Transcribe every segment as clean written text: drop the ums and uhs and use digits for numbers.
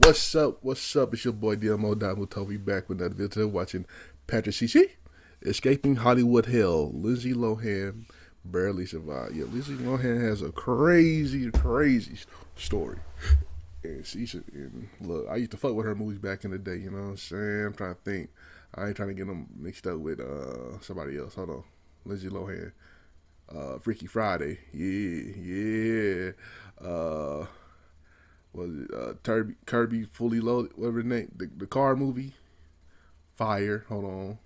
What's up? What's up? It's your boy Domuto. We back with another video watching Patrick CC Escaping Hollywood Hell. Lindsay Lohan barely survived. Yeah, Lindsay Lohan has a crazy story. And look, I used to fuck with her movies back in the day, you know what I'm saying? I'm trying to think. I ain't trying to get them mixed up with somebody else. Hold on. Lindsay Lohan. Freaky Friday. Yeah. Was it Kirby Fully Loaded, whatever the name, the car movie? Fire. Hold on.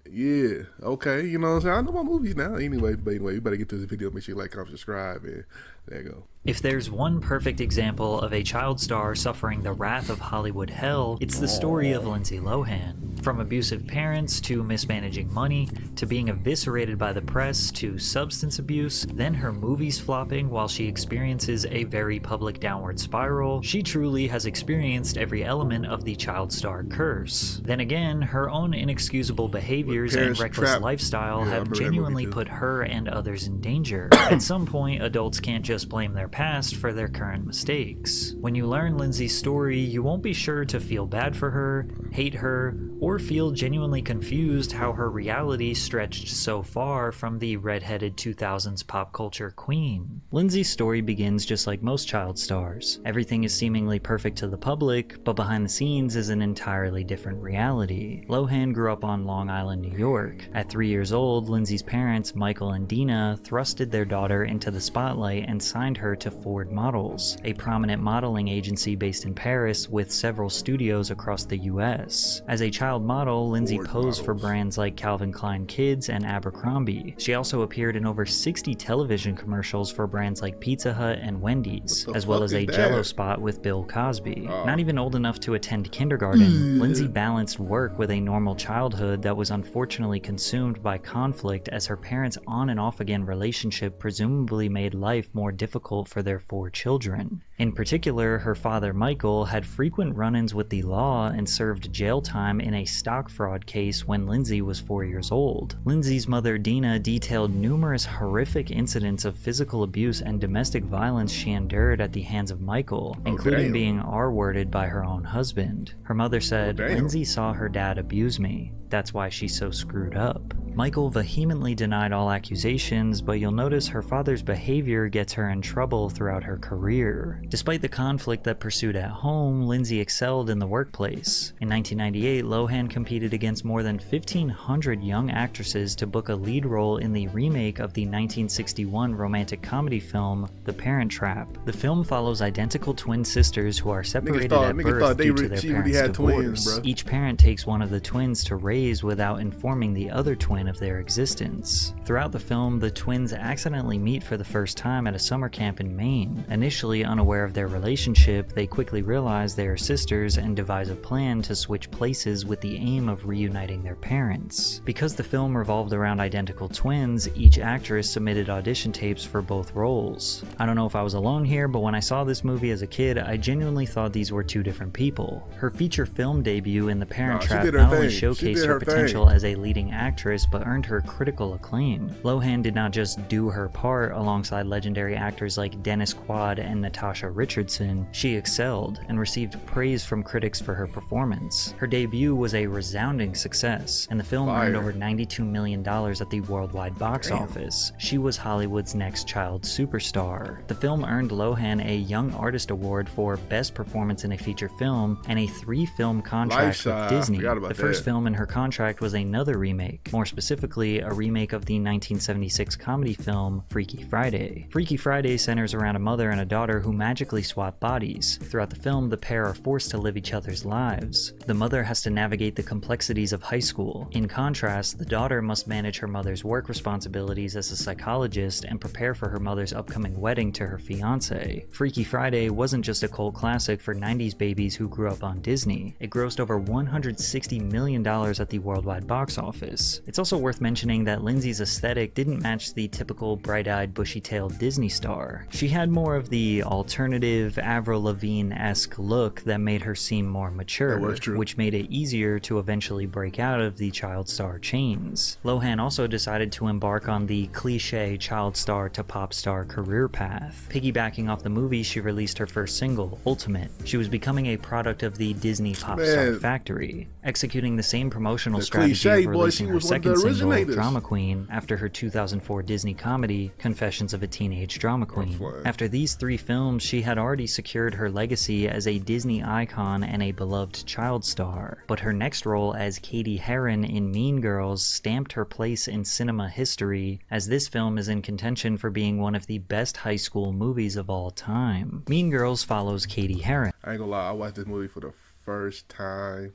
Yeah. Okay. You know what I'm saying? I know my movies now. Anyway, you better get to this video. Make sure you like, comment, subscribe, and there you go. If there's one perfect example of a child star suffering the wrath of Hollywood hell, it's the story of Lindsay Lohan. From abusive parents, to mismanaging money, to being eviscerated by the press, to substance abuse, then her movies flopping while she experiences a very public downward spiral, she truly has experienced every element of the child star curse. Then again, her own inexcusable behaviors and reckless lifestyle have genuinely put her and others in danger. At some point, adults can't just blame their past for their current mistakes. When you learn Lindsay's story, you won't be sure to feel bad for her, hate her, or feel genuinely confused how her reality stretched so far from the redheaded 2000s pop culture queen. Lindsay's story begins just like most child stars. Everything is seemingly perfect to the public, but behind the scenes is an entirely different reality. Lohan grew up on Long Island, New York. At 3 years old, Lindsay's parents, Michael and Dina, thrusted their daughter into the spotlight and signed her to Ford Models, a prominent modeling agency based in Paris with several studios across the US. As a child model, Lindsay posed for brands like Calvin Klein Kids and Abercrombie. She also appeared in over 60 television commercials for brands like Pizza Hut and Wendy's, as well as a Jell-O spot with Bill Cosby. Not even old enough to attend kindergarten, Lindsay balanced work with a normal childhood that was unfortunately consumed by conflict as her parents' on and off again relationship presumably made life more difficult for their 4 children. In particular, her father Michael had frequent run-ins with the law and served jail time in a stock fraud case when Lindsay was 4 years old. Lindsay's mother Dina detailed numerous horrific incidents of physical abuse and domestic violence she endured at the hands of Michael, including being R-worded by her own husband. Her mother said, "Lindsay saw her dad abuse me. That's why she's so screwed up." Michael vehemently denied all accusations, but you'll notice her father's behavior gets her in trouble throughout her career. Despite the conflict that pursued at home, Lindsay excelled in the workplace. In 1998, Lohan competed against more than 1,500 young actresses to book a lead role in the remake of the 1961 romantic comedy film, The Parent Trap. The film follows identical twin sisters who are separated at birth due to their parents' divorce. Each parent takes one of the twins to raise without informing the other twin of their existence. Throughout the film, the twins accidentally meet for the first time at a summer camp in Maine. Initially unaware of their relationship, they quickly realize they are sisters and devise a plan to switch places with the aim of reuniting their parents. Because the film revolved around identical twins, each actress submitted audition tapes for both roles. I don't know if I was alone here, but when I saw this movie as a kid, I genuinely thought these were 2 different people. Her feature film debut in The Parent Trap not only showcased her potential as a leading actress, but earned her critical acclaim. Lohan did not just do her part alongside legendary actors like Dennis Quaid and Natasha Richardson, she excelled and received praise from critics for her performance. Her debut was a resounding success, and the film earned over $92 million at the worldwide box office. She was Hollywood's next child superstar. The film earned Lohan a Young Artist Award for Best Performance in a Feature Film and a 3-film contract with Disney. The first film in her contract was another remake, more specifically a remake of the 1976 comedy film Freaky Friday. Freaky Friday centers around a mother and a daughter who magically swap bodies. Throughout the film, the pair are forced to live each other's lives. The mother has to navigate the complexities of high school. In contrast, the daughter must manage her mother's work responsibilities as a psychologist and prepare for her mother's upcoming wedding to her fiancé. Freaky Friday wasn't just a cult classic for 90s babies who grew up on Disney. It grossed over $160 million at the worldwide box office. It's also also worth mentioning that Lindsay's aesthetic didn't match the typical bright-eyed, bushy-tailed Disney star. She had more of the alternative, Avril Lavigne-esque look that made her seem more mature, which made it easier to eventually break out of the child star chains. Lohan also decided to embark on the cliché child star to pop star career path. Piggybacking off the movie, she released her first single, Ultimate. She was becoming a product of the Disney pop star factory, executing the same promotional strategy of releasing her second single, Drama Queen, after her 2004 Disney comedy, Confessions of a Teenage Drama Queen. After these 3 films, she had already secured her legacy as a Disney icon and a beloved child star. But her next role as Katie Heron in Mean Girls stamped her place in cinema history, as this film is in contention for being one of the best high school movies of all time. Mean Girls follows Katie Heron. I ain't gonna lie, I watched this movie for the first time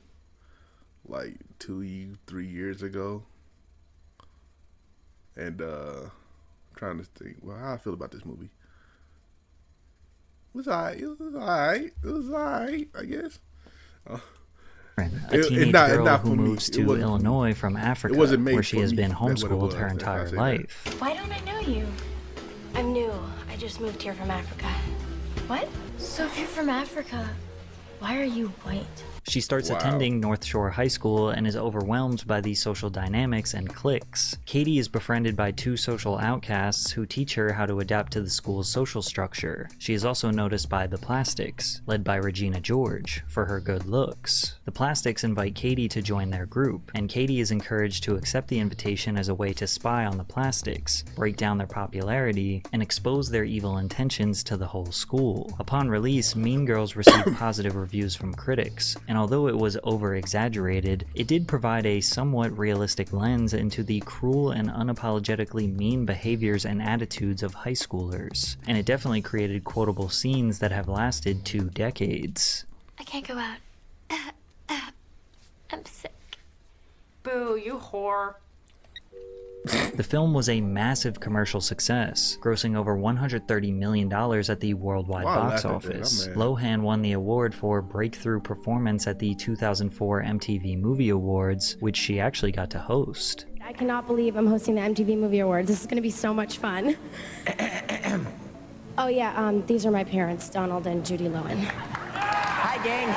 like 2-3 years ago, and trying to think, well, how I feel about this movie. It was alright, I guess. A teenage girl who moves to Illinois from Africa, where she has been homeschooled her entire life. Why don't I know you? I'm new. I just moved here from Africa. What? So if you're from Africa, why are you white? She starts attending North Shore High School and is overwhelmed by the social dynamics and cliques. Katie is befriended by 2 social outcasts who teach her how to adapt to the school's social structure. She is also noticed by the Plastics, led by Regina George, for her good looks. The Plastics invite Katie to join their group, and Katie is encouraged to accept the invitation as a way to spy on the Plastics, break down their popularity, and expose their evil intentions to the whole school. Upon release, Mean Girls received positive reviews from critics, and although it was over-exaggerated, it did provide a somewhat realistic lens into the cruel and unapologetically mean behaviors and attitudes of high schoolers. And it definitely created quotable scenes that have lasted 2 decades. I can't go out. I'm sick. Boo, you whore. The film was a massive commercial success, grossing over $130 million at the worldwide box office. Lohan won the award for Breakthrough Performance at the 2004 MTV Movie Awards, which she actually got to host. I cannot believe I'm hosting the MTV Movie Awards. This is going to be so much fun. Oh yeah, these are my parents, Donald and Judy Lohan. Hi, gang.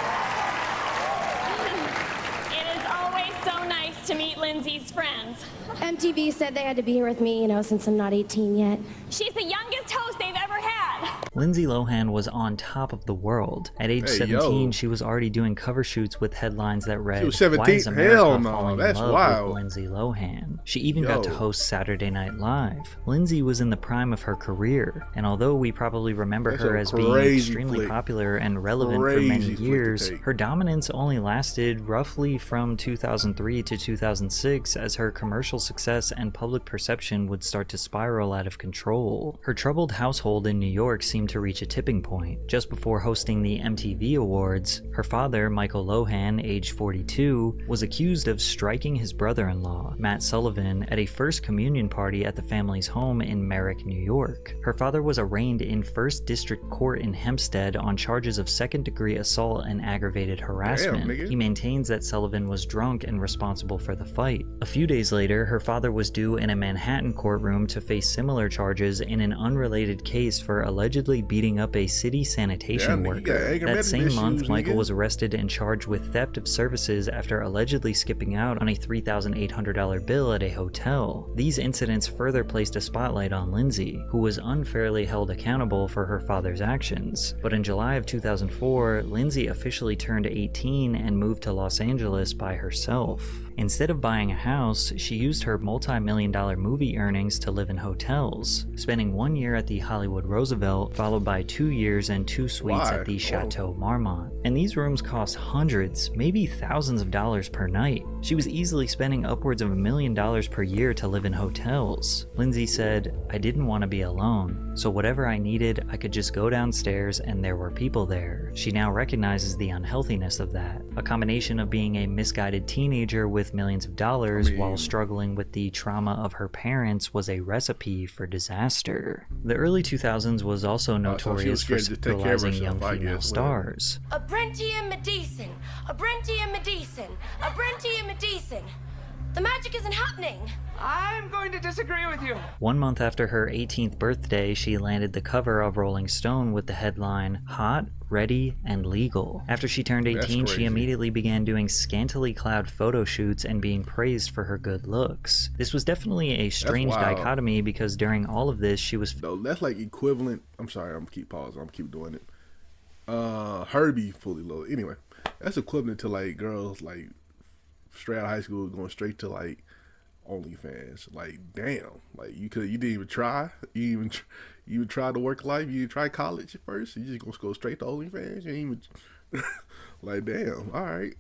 It is always so nice to meet Lindsay's friends. MTV said they had to be here with me, since I'm not 18 yet. She's the youngest host they've ever had. Lindsay Lohan was on top of the world. At age 17, she was already doing cover shoots with headlines that read, "Why is America falling in love with Lindsay Lohan?" She even got to host Saturday Night Live. Lindsay was in the prime of her career, and although we probably remember her as being extremely popular and relevant for many years, her dominance only lasted roughly from 2003 to 2006 as her commercial success and public perception would start to spiral out of control. Her troubled household in New York seemed to reach a tipping point. Just before hosting the MTV Awards, her father, Michael Lohan, age 42, was accused of striking his brother-in-law, Matt Sullivan, at a First Communion party at the family's home in Merrick, New York. Her father was arraigned in First District Court in Hempstead on charges of second-degree assault and aggravated harassment. He maintains that Sullivan was drunk and responsible for the fight. A few days later, her father was due in a Manhattan courtroom to face similar charges in an unrelated case for allegedly beating up a city sanitation worker. That same month, Michael was arrested and charged with theft of services after allegedly skipping out on a $3,800 bill at a hotel. These incidents further placed a spotlight on Lindsay, who was unfairly held accountable for her father's actions. But in July of 2004, Lindsay officially turned 18 and moved to Los Angeles by herself. Instead of buying a house, she used her multi-million-dollar movie earnings to live in hotels, spending 1 year at the Hollywood Roosevelt, followed by 2 years and 2 suites at the Chateau Marmont. And these rooms cost hundreds, maybe thousands of dollars per night. She was easily spending upwards of $1 million per year to live in hotels. Lindsay said, "I didn't want to be alone, so whatever I needed, I could just go downstairs and there were people there." She now recognizes the unhealthiness of that, a combination of being a misguided teenager with millions of dollars while struggling with the trauma of her parents was a recipe for disaster. The early 2000s was also notorious for sexualizing young female stars. A Brenty and Medicine, a Brenty and Medicine, a Brenty and Medicine. The magic isn't happening. I'm going to disagree with you. 1 month after her 18th birthday, she landed the cover of Rolling Stone with the headline, "Hot, Ready, and Legal." After she turned 18, she immediately began doing scantily clad photo shoots and being praised for her good looks. This was definitely a strange dichotomy because during all of this, she was... No, that's like equivalent. I'm sorry, I'm gonna keep pausing. I'm gonna keep doing it. Herbie fully loaded. Anyway, that's equivalent to like girls like straight out of high school going straight to like OnlyFans. Like, damn, like you didn't even try. You even tried to work life. You didn't try college at first. You just gonna go straight to OnlyFans. You ain't even like, damn. All right.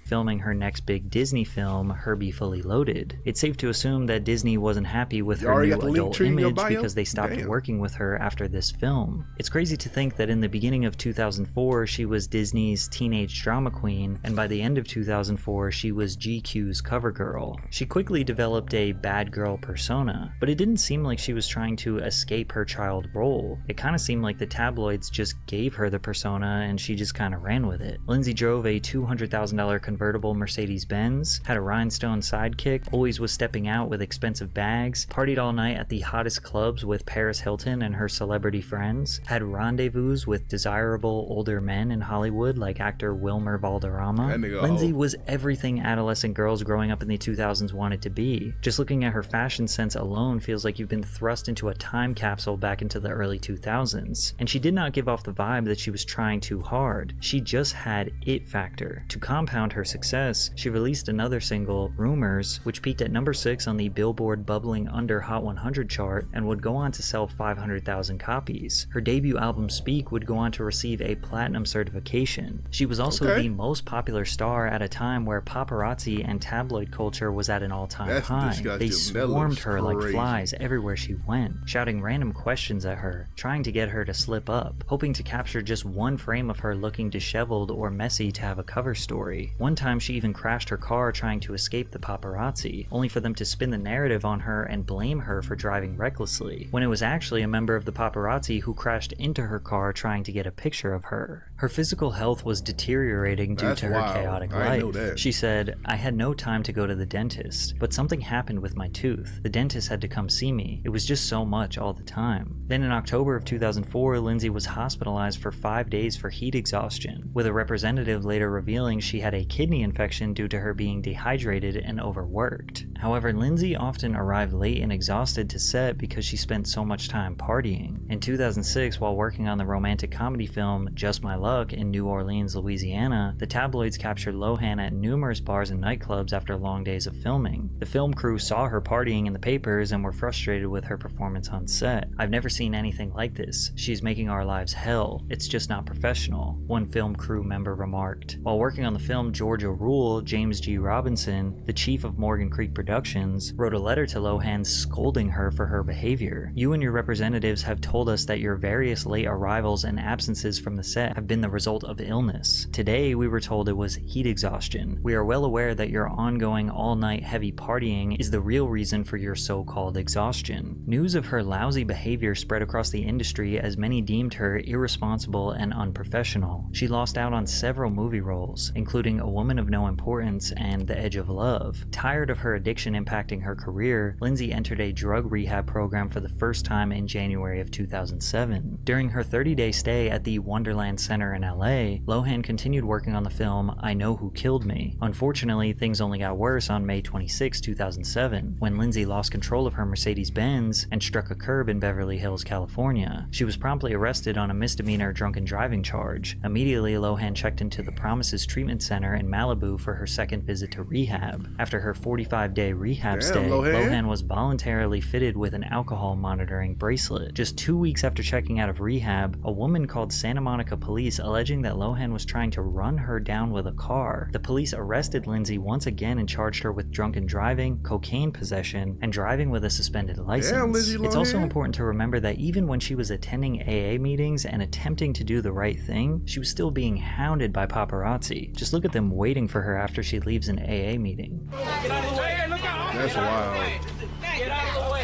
filming her next big Disney film, Herbie Fully Loaded. It's safe to assume that Disney wasn't happy with her new adult image because they stopped working with her after this film. It's crazy to think that in the beginning of 2004, she was Disney's teenage drama queen, and by the end of 2004, she was GQ's cover girl. She quickly developed a bad girl persona, but it didn't seem like she was trying to escape her child role. It kind of seemed like the tabloids just gave her the persona and she just kind of ran with it. Lindsay drove a $200,000 convertible Mercedes-Benz, had a rhinestone sidekick, always was stepping out with expensive bags, partied all night at the hottest clubs with Paris Hilton and her celebrity friends, had rendezvous with desirable older men in Hollywood like actor Wilmer Valderrama. Lindsay was everything adolescent girls growing up in the 2000s wanted to be. Just looking at her fashion sense alone feels like you've been thrust into a time capsule back into the early 2000s. And she did not give off the vibe that she was trying too hard. She just had it factor. To compound her success, she released another single, Rumors, which peaked at number 6 on the Billboard Bubbling Under Hot 100 chart and would go on to sell 500,000 copies. Her debut album Speak would go on to receive a platinum certification. She was also the most popular star at a time where paparazzi and tabloid culture was at an all-time high. They swarmed her like flies everywhere she went, shouting random questions at her, trying to get her to slip up, hoping to capture just one frame of her looking disheveled or messy to have a cover story. One time she even crashed her car trying to escape the paparazzi, only for them to spin the narrative on her and blame her for driving recklessly, when it was actually a member of the paparazzi who crashed into her car trying to get a picture of her. Her physical health was deteriorating due to her chaotic life. She said, "I had no time to go to the dentist, but something happened with my tooth. The dentist had to come see me. It was just so much all the time." Then in October of 2004, Lindsay was hospitalized for 5 days for heat exhaustion, with a representative later revealing she had a kidney infection due to her being dehydrated and overworked. However, Lindsay often arrived late and exhausted to set because she spent so much time partying. In 2006, while working on the romantic comedy film Just My Luck in New Orleans, Louisiana, the tabloids captured Lohan at numerous bars and nightclubs after long days of filming. The film crew saw her partying in the papers and were frustrated with her performance on set. "I've never seen anything like this. She's making our lives hell. It's just not professional," one film crew member remarked. While working on the film Georgia Rule, James G. Robinson, the chief of Morgan Creek Productions, wrote a letter to Lohan scolding her for her behavior. "You and your representatives have told us that your various late arrivals and absences from the set have been the result of illness. Today, we were told it was heat exhaustion. We are well aware that your ongoing all-night heavy partying is the real reason for your so-called exhaustion." News of her lousy behavior spread across the industry as many deemed her irresponsible and unprofessional. She lost out on several movie roles, including A Woman of No Importance and The Edge of Love. Tired of her addiction impacting her career, Lindsay entered a drug rehab program for the first time in January of 2007. During her 30-day stay at the Wonderland Center in LA, Lohan continued working on the film I Know Who Killed Me. Unfortunately, things only got worse on May 26, 2007, when Lindsay lost control of her Mercedes-Benz and struck a curb in Beverly Hills, California. She was promptly arrested on a misdemeanor drunken driving charge. Immediately, Lohan checked into the Promises Treatment Center in Malibu for her second visit to rehab. After her 45-day rehab stay, Lohan was voluntarily fitted with an alcohol monitoring bracelet. Just 2 weeks after checking out of rehab, a woman called Santa Monica police alleging that Lohan was trying to run her down with a car. The police arrested Lindsay once again and charged her with drunken driving, cocaine possession, and driving with a suspended license. It's also important to remember that even when she was attending AA meetings and attempting to do the right thing, she was still being hounded by paparazzi. Just look at them waiting for her after she leaves an AA meeting. That's wild.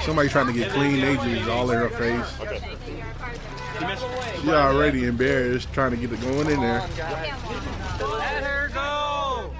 Somebody trying to get clean, they just all in her face. She already embarrassed trying to get it going in there. Let her go!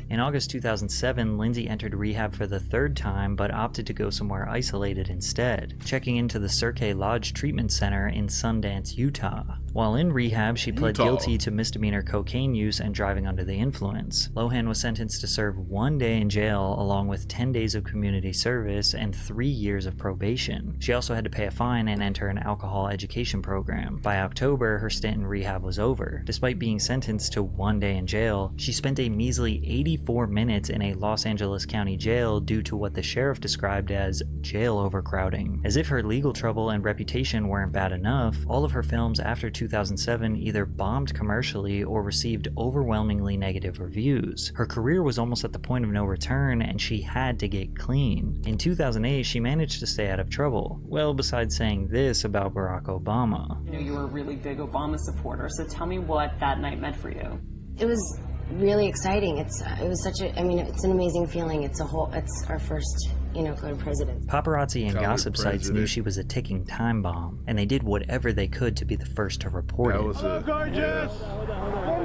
In August 2007, Lindsay entered rehab for the third time but opted to go somewhere isolated instead, checking into the Cirque Lodge Treatment Center in Sundance, Utah. While in rehab, she pled guilty to misdemeanor cocaine use and driving under the influence. Lohan was sentenced to serve 1 day in jail along with 10 days of community service and 3 years of probation. She also had to pay a fine and enter an alcohol education program. By October, her stint in rehab was over. Despite being sentenced to 1 day in jail, she spent a measly 84 minutes in a Los Angeles County jail due to what the sheriff described as jail overcrowding. As if her legal trouble and reputation weren't bad enough, all of her films after 2007 either bombed commercially or received overwhelmingly negative reviews. Her career was almost at the point of no return and she had to get clean. In 2008, she managed to stay out of trouble. Well, besides saying this about Barack Obama. You know, you were a really big Obama supporter, so tell me what that night meant for you. It was really exciting. It was such a, I mean, it's an amazing feeling. It's our first, code president. Paparazzi and Colored gossip sites knew president. she was a ticking time bomb, and they did whatever they could to be the first to report That it. was yeah.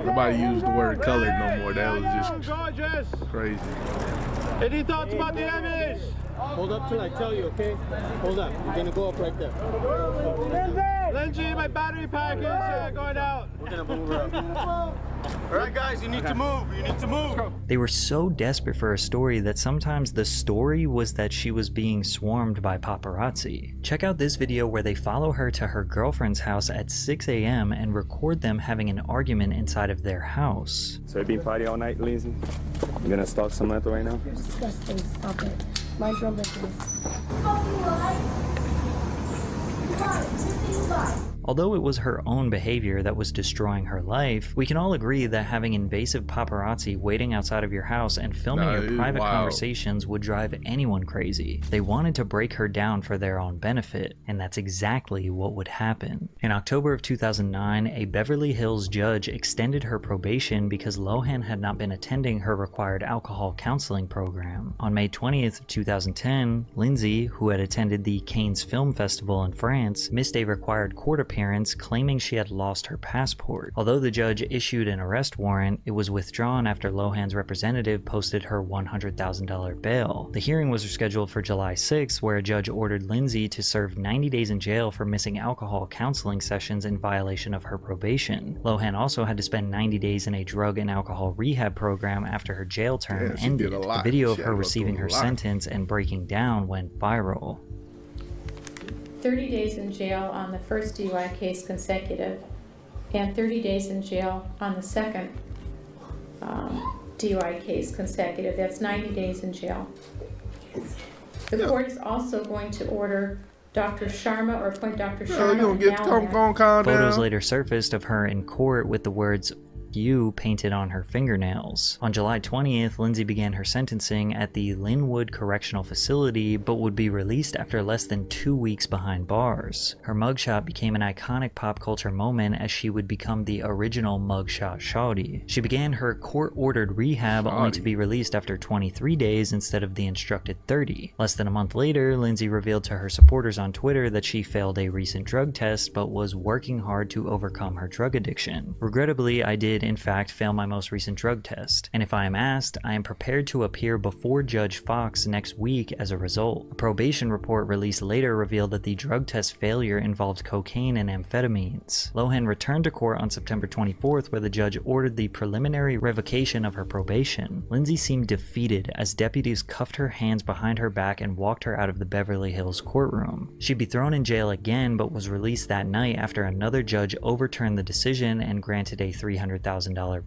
Nobody used the word colored no more. That was just crazy. Any thoughts about the image? Hold up till I tell you, okay? Hold up. You're gonna go up right there. Lindsay, my battery pack is going out. We're gonna move her up. All right, guys, you need to move. You need to move. They were so desperate for a story that sometimes the story was that she was being swarmed by paparazzi. Check out this video where they follow her to her girlfriend's house at 6 a.m. and record them having an argument inside of their house. So you been party all night, Lindsay? You gonna stalk Samantha right now? You're disgusting. Stop it. Mind your own business. Although it was her own behavior that was destroying her life, we can all agree that having invasive paparazzi waiting outside of your house and filming your private conversations would drive anyone crazy. They wanted to break her down for their own benefit, and that's exactly what would happen. In October of 2009, a Beverly Hills judge extended her probation because Lohan had not been attending her required alcohol counseling program. On May 20th of 2010, Lindsay, who had attended the Cannes Film Festival in France, missed a required court appearance claiming she had lost her passport. Although the judge issued an arrest warrant, it was withdrawn after Lohan's representative posted her $100,000 bail. The hearing was scheduled for July 6th, where a judge ordered Lindsay to serve 90 days in jail for missing alcohol counseling sessions in violation of her probation. Lohan also had to spend 90 days in a drug and alcohol rehab program after her jail term ended. The video of her receiving her sentence and breaking down went viral. 30 days in jail on the first DUI case consecutive, and 30 days in jail on the second DUI case consecutive. That's 90 days in jail. The court is also going to order Dr. Sharma or appoint Dr. Sharma. Photos later surfaced of her in court with the words "you" painted on her fingernails. On July 20th, Lindsay began her sentencing at the Linwood Correctional Facility, but would be released after less than 2 weeks behind bars. Her mugshot became an iconic pop culture moment as she would become the original mugshot shawty. She began her court-ordered rehab only to be released after 23 days instead of the instructed 30. Less than a month later, Lindsay revealed to her supporters on Twitter that she failed a recent drug test but was working hard to overcome her drug addiction. Regrettably, I did in fact fail my most recent drug test, and if I am asked, I am prepared to appear before Judge Fox next week as a result. A probation report released later revealed that the drug test failure involved cocaine and amphetamines. Lohan returned to court on September 24th, where the judge ordered the preliminary revocation of her probation. Lindsay seemed defeated as deputies cuffed her hands behind her back and walked her out of the Beverly Hills courtroom. She'd be thrown in jail again, but was released that night after another judge overturned the decision and granted a $300,000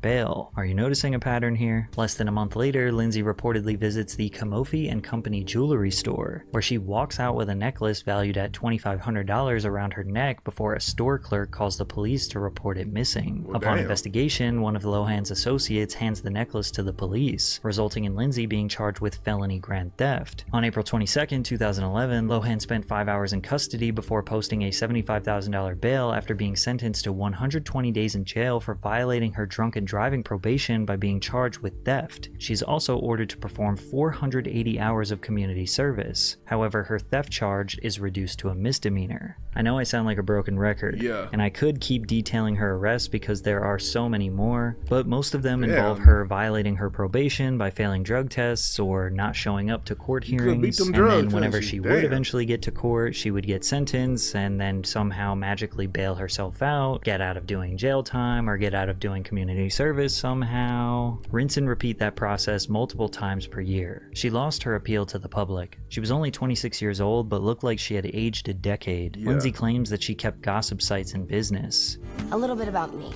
bail. Are you noticing a pattern here? Less than a month later, Lindsay reportedly visits the Camofi & Company jewelry store, where she walks out with a necklace valued at $2,500 around her neck before a store clerk calls the police to report it missing. Upon investigation, one of Lohan's associates hands the necklace to the police, resulting in Lindsay being charged with felony grand theft. On April 22nd, 2011, Lohan spent 5 hours in custody before posting a $75,000 bail after being sentenced to 120 days in jail for violating violating her drunken driving probation by being charged with theft. She's also ordered to perform 480 hours of community service. However, her theft charge is reduced to a misdemeanor. I know I sound like a broken record, and I could keep detailing her arrests because there are so many more, but most of them involve her violating her probation by failing drug tests or not showing up to court hearings, and then whenever she would eventually get to court, she would get sentenced and then somehow magically bail herself out, get out of doing jail time, or get out of doing community service somehow. Rinse and repeat that process multiple times per year. She lost her appeal to the public. She was only 26 years old, but looked like she had aged a decade. Lindsay claims that she kept gossip sites in business. A little bit about me.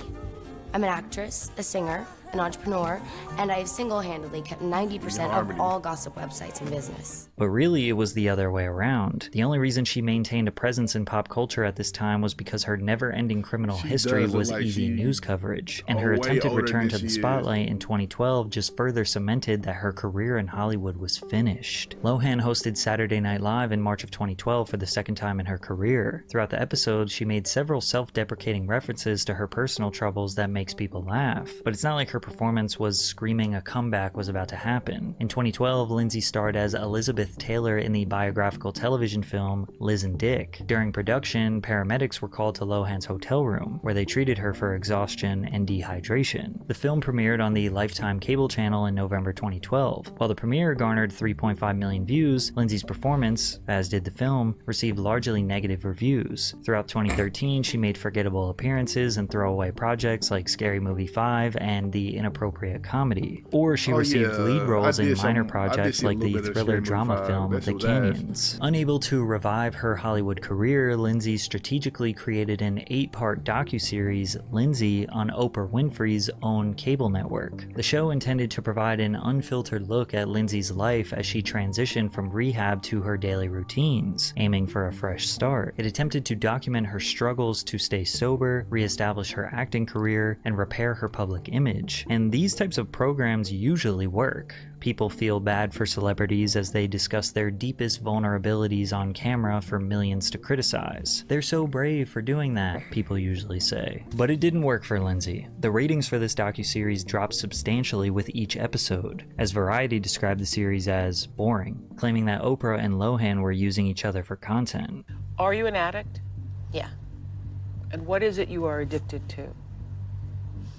I'm an actress, a singer, an entrepreneur, and I've single-handedly kept 90% of all gossip websites in business. But really, it was the other way around. The only reason she maintained a presence in pop culture at this time was because her never-ending criminal history was easy news coverage, and her attempted return to the spotlight in 2012 just further cemented that her career in Hollywood was finished. Lohan hosted Saturday Night Live in March of 2012 for the second time in her career. Throughout the episode, she made several self-deprecating references to her personal troubles that makes people laugh, but it's not like her performance was screaming a comeback was about to happen. In 2012, Lindsay starred as Elizabeth Taylor in the biographical television film Liz and Dick. During production, paramedics were called to Lohan's hotel room, where they treated her for exhaustion and dehydration. The film premiered on the Lifetime cable channel in November 2012. While the premiere garnered 3.5 million views, Lindsay's performance, as did the film, received largely negative reviews. Throughout 2013, she made forgettable appearances in throwaway projects like Scary Movie 5 and the inappropriate comedy, or she received lead roles in minor projects like the thriller drama film The Canyons. Unable to revive her Hollywood career, Lindsay strategically created an 8-part docuseries, Lindsay, on Oprah Winfrey's own cable network. The show intended to provide an unfiltered look at Lindsay's life as she transitioned from rehab to her daily routines, aiming for a fresh start. It attempted to document her struggles to stay sober, reestablish her acting career, and repair her public image. And these types of programs usually work. People feel bad for celebrities as they discuss their deepest vulnerabilities on camera for millions to criticize. They're so brave for doing that, people usually say. But it didn't work for Lindsay. The ratings for this docuseries dropped substantially with each episode, as Variety described the series as boring, claiming that Oprah and Lohan were using each other for content. Are you an addict? Yeah. And what is it you are addicted to?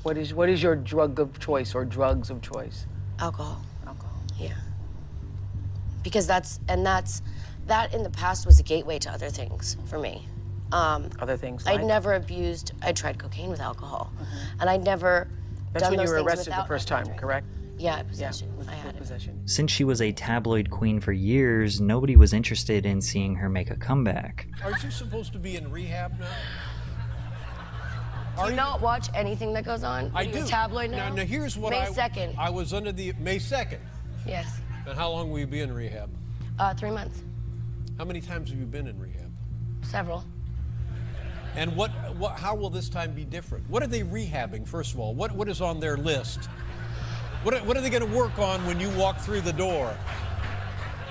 What is your drug of choice or drugs of choice? Alcohol. Alcohol. Yeah. Because that in the past was a gateway to other things for me. Other things like? I'd never abused, I tried cocaine with alcohol. And I'd never That's done when those you were things arrested the without first time, drink. correct? Yeah, possession. Yeah, I had it. possession. Since she was a tabloid queen for years, nobody was interested in seeing her make a comeback. Aren't you supposed to be in rehab now? Do you not watch anything that goes on? I Are you do. a tabloid now? Now here's what May 2nd. I was under the May 2nd. Yes. And how long will you be in rehab? 3 months. How many times have you been in rehab? Several. And how will this time be different? What are they rehabbing, first of all? What is on their list? What are they going to work on when you walk through the door?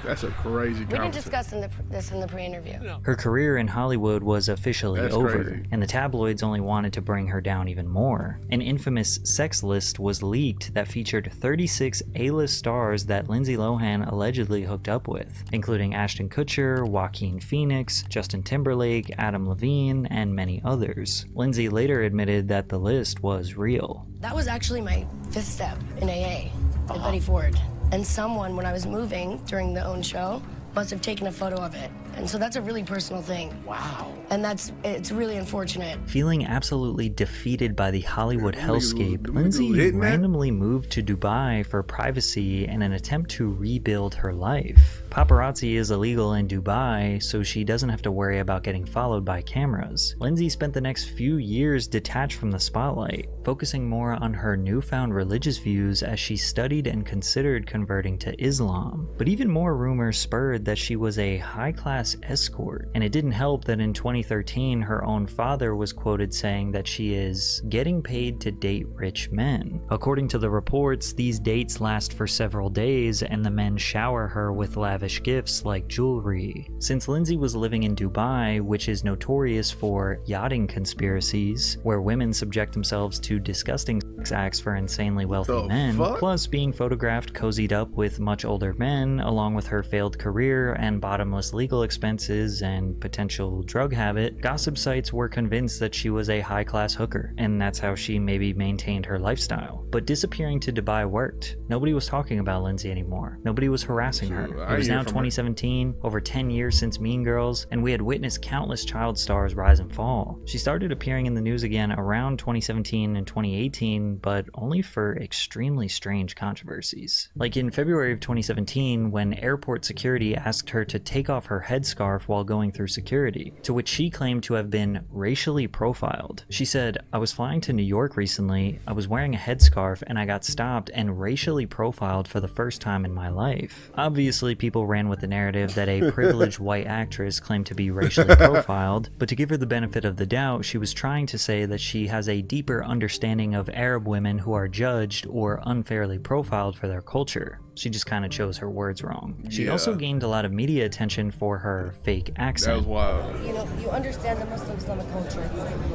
That's a crazy We can discuss this in the pre-interview. Her career in Hollywood was officially over, crazy. and the tabloids only wanted to bring her down even more. An infamous sex list was leaked that featured 36 A-list stars that Lindsay Lohan allegedly hooked up with, including Ashton Kutcher, Joaquin Phoenix, Justin Timberlake, Adam Levine, and many others. Lindsay later admitted that the list was real. That was actually my 5th step in AA with Betty Ford. And someone, when I was moving during the OWN show, must have taken a photo of it. And so that's a really personal thing. Wow. And it's really unfortunate. Feeling absolutely defeated by the Hollywood hellscape, Lindsay randomly moved to Dubai for privacy in an attempt to rebuild her life. Paparazzi is illegal in Dubai, so she doesn't have to worry about getting followed by cameras. Lindsay spent the next few years detached from the spotlight, focusing more on her newfound religious views as she studied and considered converting to Islam. But even more rumors spurred that she was a high-class escort, and it didn't help that in 2013 her own father was quoted saying that she is getting paid to date rich men. According to the reports, these dates last for several days and the men shower her with lavish gifts like jewelry. Since Lindsay was living in Dubai, which is notorious for yachting conspiracies, where women subject themselves to to disgusting sex acts for insanely wealthy men, plus being photographed cozied up with much older men, along with her failed career and bottomless legal expenses and potential drug habit. Gossip sites were convinced that she was a high-class hooker, and that's how she maybe maintained her lifestyle. But disappearing to Dubai worked. Nobody was talking about Lindsay anymore. Nobody was harassing her. It was now 2017, over 10 years since Mean Girls, and we had witnessed countless child stars rise and fall. She started appearing in the news again around 2017 and 2018, but only for extremely strange controversies. Like in February of 2017, when airport security asked her to take off her headscarf while going through security, to which she claimed to have been racially profiled. She said, "I was flying to New York recently, I was wearing a headscarf and I got stopped and racially profiled for the first time in my life." Obviously, people ran with the narrative that a privileged white actress claimed to be racially profiled, but to give her the benefit of the doubt, she was trying to say that she has a deeper understanding of Arab women who are judged or unfairly profiled for their culture. She just kind of chose her words wrong. She also gained a lot of media attention for her fake accent. That was wild. You know, you understand the Muslim Islamic culture.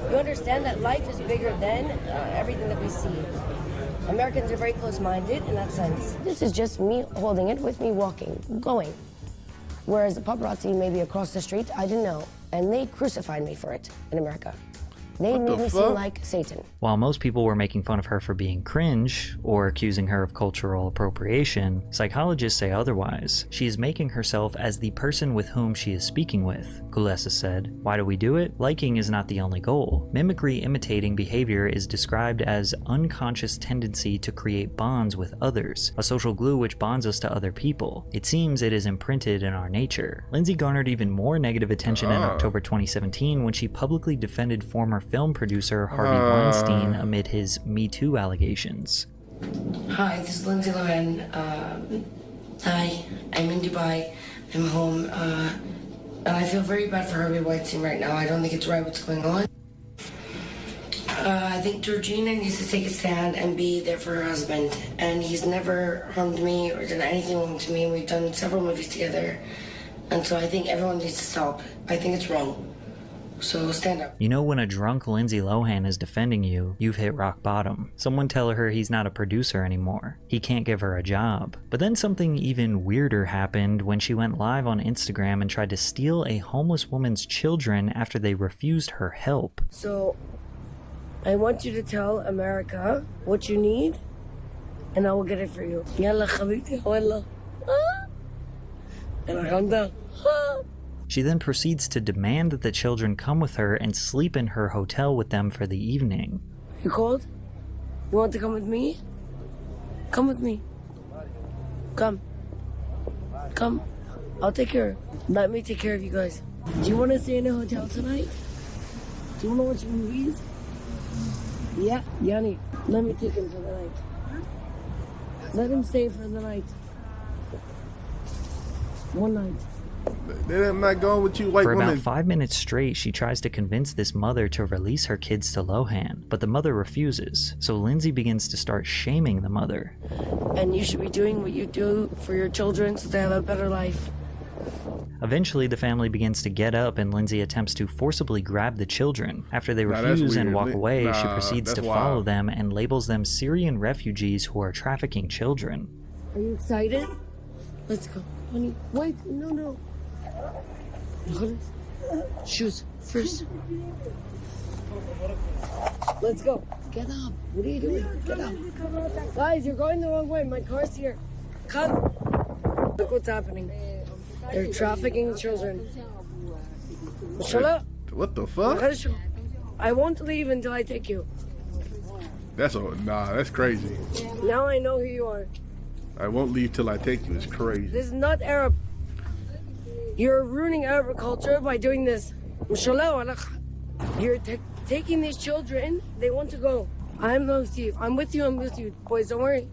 You understand that life is bigger than everything that we see. Americans are very close-minded in that sense. This is just me holding it with me walking, going. Whereas the paparazzi maybe across the street, I didn't know. And they crucified me for it in America. They made me seem like Satan. While most people were making fun of her for being cringe or accusing her of cultural appropriation, psychologists say otherwise. She is making herself as the person with whom she is speaking with, Kulesa said. Why do we do it? Liking is not the only goal. Mimicry imitating behavior is described as unconscious tendency to create bonds with others, a social glue which bonds us to other people. It seems it is imprinted in our nature. Lindsay garnered even more negative attention in October 2017 when she publicly defended former film producer Harvey Weinstein amid his Me Too allegations. Hi, this is Lindsay Lohan. Hi, I'm in Dubai. I'm home. And I feel very bad for Harvey Weinstein right now. I don't think it's right what's going on. I think Georgina needs to take a stand and be there for her husband. And he's never harmed me or done anything wrong to me. We've done several movies together. And so I think everyone needs to stop. I think it's wrong. So stand up. You know, when a drunk Lindsay Lohan is defending you, you've hit rock bottom. Someone tell her he's not a producer anymore. He can't give her a job. But then something even weirder happened when she went live on Instagram and tried to steal a homeless woman's children after they refused her help. So I want you to tell America what you need, and I will get it for you. Yalla khabiti wallah. And I calm down. She then proceeds to demand that the children come with her and sleep in her hotel with them for the evening. You cold? You want to come with me? Come with me. Come. Come. I'll take care. Let me take care of you guys. Do you want to stay in a hotel tonight? Do you want to watch movies? Yeah, Yanni. Let me take him for the night. Let him stay for the night. One night. They're not going with you, white woman. For about 5 minutes straight, she tries to convince this mother to release her kids to Lohan, but the mother refuses, so Lindsay begins to start shaming the mother. And you should be doing what you do for your children so they have a better life. Eventually, the family begins to get up and Lindsay attempts to forcibly grab the children. After they refuse and walk away, she proceeds to follow them and labels them Syrian refugees who are trafficking children. Are you excited? Let's go. Honey, wait, no. Shoes first. Let's go. Get up. What are you doing? Get up. Guys, you're going the wrong way. My car's here. Come. Look what's happening. They're trafficking children. What the fuck? I won't leave until I take you. That's crazy. Now I know who you are. I won't leave till I take you. It's crazy. This is not Arab. You're ruining Arab culture by doing this. You're taking these children. They want to go. I'm with you. I'm with you. Boys, don't worry.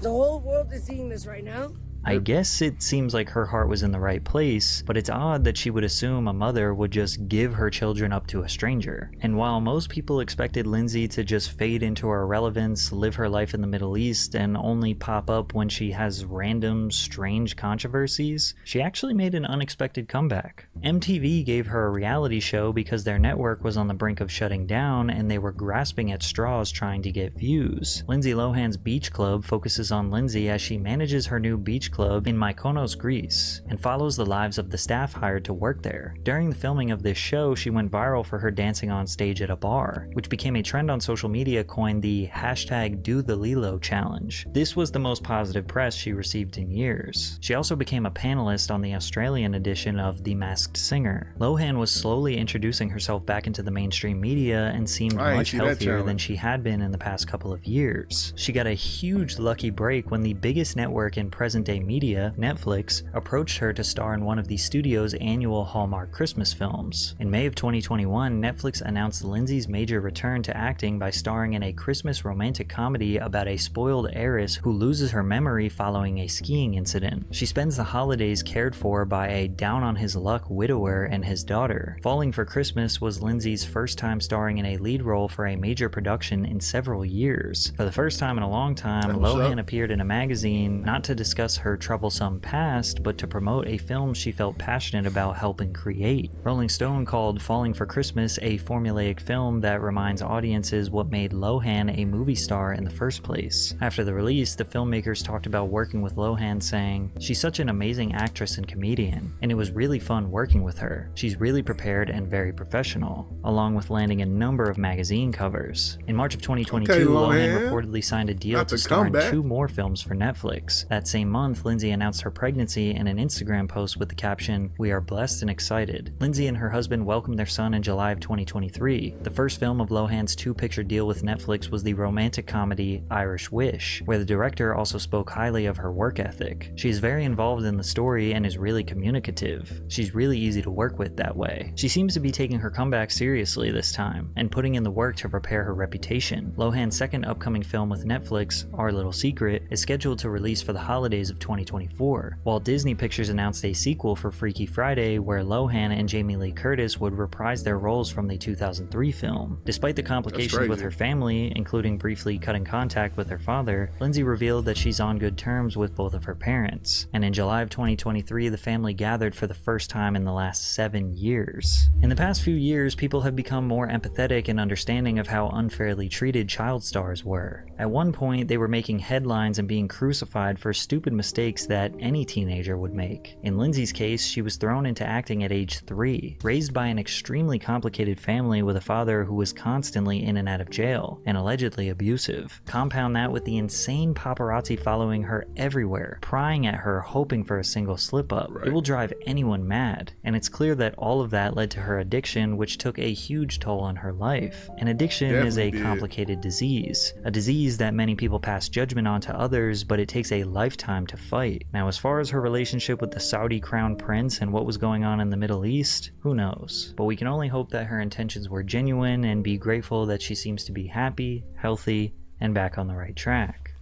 The whole world is seeing this right now. I guess it seems like her heart was in the right place, but it's odd that she would assume a mother would just give her children up to a stranger. And while most people expected Lindsay to just fade into her irrelevance, live her life in the Middle East, and only pop up when she has random, strange controversies, she actually made an unexpected comeback. MTV gave her a reality show because their network was on the brink of shutting down and they were grasping at straws trying to get views. Lindsay Lohan's Beach Club focuses on Lindsay as she manages her new beach club in Mykonos, Greece, and follows the lives of the staff hired to work there. During the filming of this show, she went viral for her dancing on stage at a bar, which became a trend on social media coined the hashtag #DoTheLilo challenge. This was the most positive press she received in years. She also became a panelist on the Australian edition of The Masked Singer. Lohan was slowly introducing herself back into the mainstream media and seemed much healthier than she had been in the past couple of years. She got a huge lucky break when the biggest network in present-day media, Netflix, approached her to star in one of the studio's annual Hallmark Christmas films. In May of 2021, Netflix announced Lindsay's major return to acting by starring in a Christmas romantic comedy about a spoiled heiress who loses her memory following a skiing incident. She spends the holidays cared for by a down-on-his-luck widower and his daughter. Falling for Christmas was Lindsay's first time starring in a lead role for a major production in several years. For the first time in a long time, Lohan appeared in a magazine not to discuss her troublesome past, but to promote a film she felt passionate about helping create. Rolling Stone called Falling for Christmas a formulaic film that reminds audiences what made Lohan a movie star in the first place. After the release, the filmmakers talked about working with Lohan, saying, "She's such an amazing actress and comedian, and it was really fun working with her. She's really prepared and very professional," along with landing a number of magazine covers. In March of 2022, Lohan reportedly signed a deal to star in 2 more films for Netflix. That same month, Lindsay announced her pregnancy in an Instagram post with the caption, "We are blessed and excited." Lindsay and her husband welcomed their son in July of 2023. The first film of Lohan's 2-picture deal with Netflix was the romantic comedy Irish Wish, where the director also spoke highly of her work ethic. She is very involved in the story and is really communicative. She's really easy to work with that way. She seems to be taking her comeback seriously this time, and putting in the work to prepare her reputation. Lohan's second upcoming film with Netflix, Our Little Secret, is scheduled to release for the holidays of 2024, while Disney Pictures announced a sequel for Freaky Friday where Lohan and Jamie Lee Curtis would reprise their roles from the 2003 film. Despite the complications with her family, including briefly cutting contact with her father, Lindsay revealed that she's on good terms with both of her parents, and in July of 2023 the family gathered for the first time in the last 7 years. In the past few years, people have become more empathetic and understanding of how unfairly treated child stars were. At one point, they were making headlines and being crucified for stupid mistakes that any teenager would make. In Lindsay's case, she was thrown into acting at age 3, raised by an extremely complicated family with a father who was constantly in and out of jail and allegedly abusive. Compound that with the insane paparazzi following her everywhere, prying at her, hoping for a single slip-up. It will drive anyone mad, and it's clear that all of that led to her addiction, which took a huge toll on her life. And addiction is a complicated disease, a disease that many people pass judgment on to others, but it takes a lifetime to fight. Now, as far as her relationship with the Saudi crown prince and what was going on in the Middle East, who knows? But we can only hope that her intentions were genuine and be grateful that she seems to be happy, healthy, and back on the right track.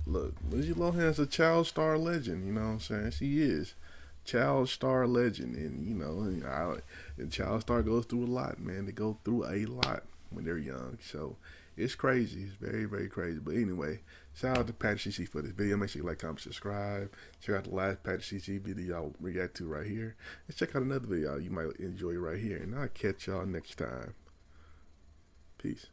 Look, Lindsay Lohan's a child star legend, you know what I'm saying? She is. Child star legend, and and child star goes through a lot, man. They go through a lot when they're young, so it's crazy. It's very, very crazy. But anyway, shout out to Patrick CC for this video. Make sure you like, comment, subscribe. Check out the last Patrick CC video I'll react to right here, and check out another video you might enjoy right here. And I'll catch y'all next time. Peace.